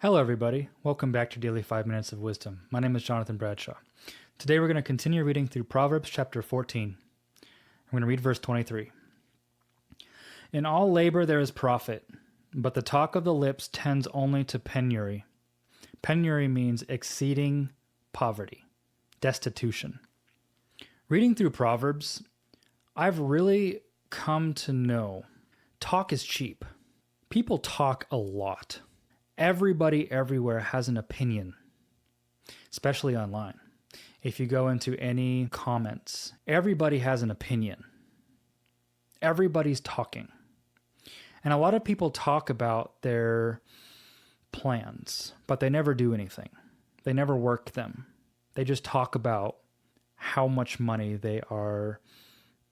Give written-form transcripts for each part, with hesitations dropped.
Hello, everybody. Welcome back to Daily 5 Minutes of Wisdom. My name is Jonathan Bradshaw. Today we're going to continue reading through Proverbs chapter 14. I'm going to read verse 23. In all labor there is profit, but the talk of the lips tends only to penury. Penury means exceeding poverty, destitution. Reading through Proverbs, I've really come to know talk is cheap. People talk a lot. Everybody everywhere has an opinion, especially online. If you go into any comments, everybody has an opinion. Everybody's talking. And a lot of people talk about their plans, but they never do anything. They never work them. They just talk about how much money they are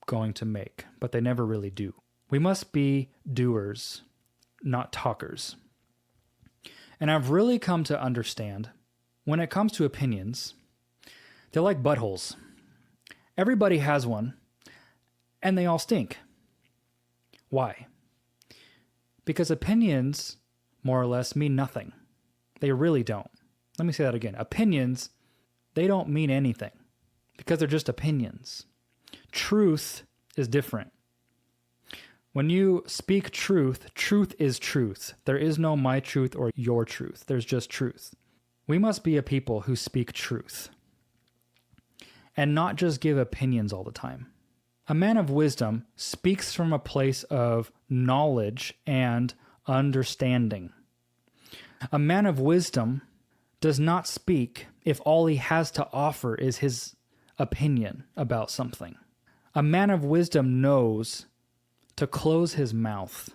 going to make, but they never really do. We must be doers, not talkers. And I've really come to understand, when it comes to opinions, they're like buttholes. Everybody has one, and they all stink. Why? Because opinions, more or less, mean nothing. They really don't. Let me say that again. Opinions, they don't mean anything, because they're just opinions. Truth is different. When you speak truth, truth is truth. There is no my truth or your truth. There's just truth. We must be a people who speak truth and not just give opinions all the time. A man of wisdom speaks from a place of knowledge and understanding. A man of wisdom does not speak if all he has to offer is his opinion about something. A man of wisdom knows to close his mouth.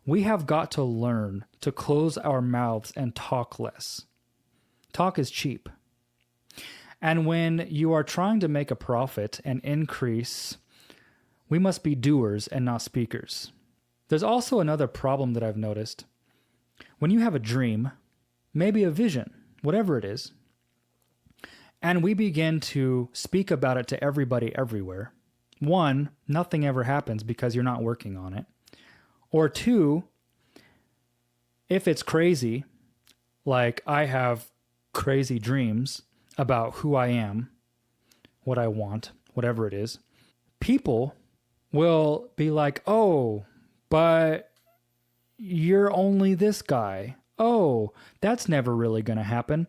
We have got to learn to close our mouths and talk less. Talk is cheap. And when you are trying to make a profit and increase, we must be doers and not speakers. There's also another problem that I've noticed. When you have a dream, maybe a vision, whatever it is, and we begin to speak about it to everybody everywhere, one, nothing ever happens because you're not working on it. Or two, if it's crazy, like I have crazy dreams about who I am, what I want, whatever it is, people will be like, oh, but you're only this guy. Oh, that's never really going to happen.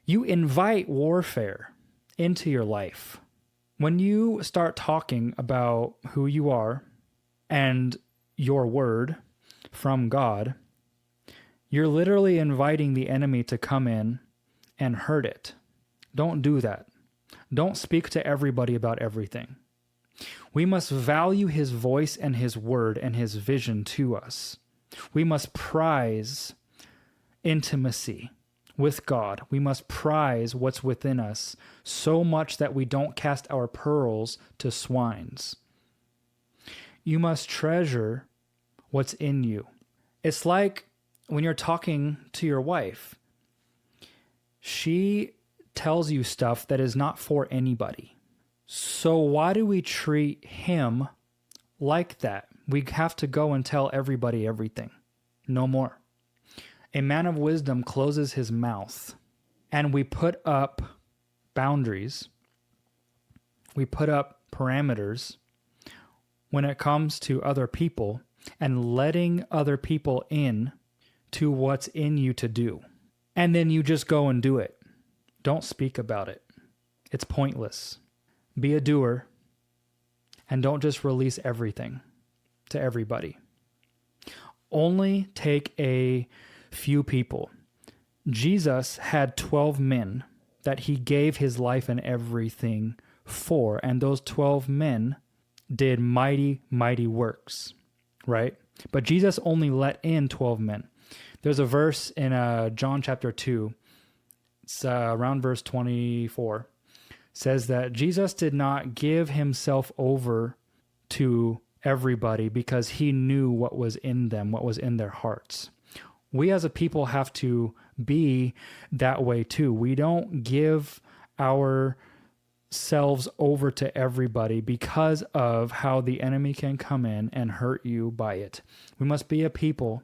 You invite warfare into your life. When you start talking about who you are and your word from God, you're literally inviting the enemy to come in and hurt it. Don't do that. Don't speak to everybody about everything. We must value his voice and his word and his vision to us. We must prize intimacy with God. We must prize what's within us so much that we don't cast our pearls to swines. You must treasure what's in you. It's like when you're talking to your wife. She tells you stuff that is not for anybody. So why do we treat him like that? We have to go and tell everybody everything. No more. A man of wisdom closes his mouth, and we put up boundaries. We put up parameters when it comes to other people and letting other people in to what's in you to do. And then you just go and do it. Don't speak about it. It's pointless. Be a doer, and don't just release everything to everybody. Only take a few people. Jesus had 12 men that he gave his life and everything for, and those 12 men did mighty, mighty works, right? But Jesus only let in 12 men. There's a verse in John chapter 2, it's around verse 24, says that Jesus did not give himself over to everybody because he knew what was in them, what was in their hearts. We as a people have to be that way too. We don't give ourselves over to everybody because of how the enemy can come in and hurt you by it. We must be a people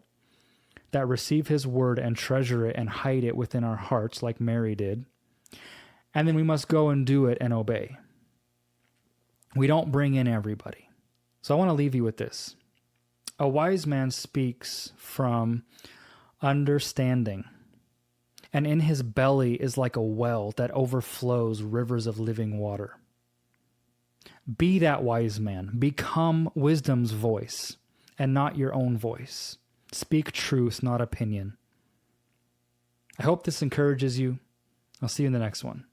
that receive his word and treasure it and hide it within our hearts like Mary did. And then we must go and do it and obey. We don't bring in everybody. So I want to leave you with this. A wise man speaks from understanding, and in his belly is like a well that overflows rivers of living water. Be that wise man. Become wisdom's voice and not your own voice. Speak truth, not opinion. I hope this encourages you. I'll see you in the next one.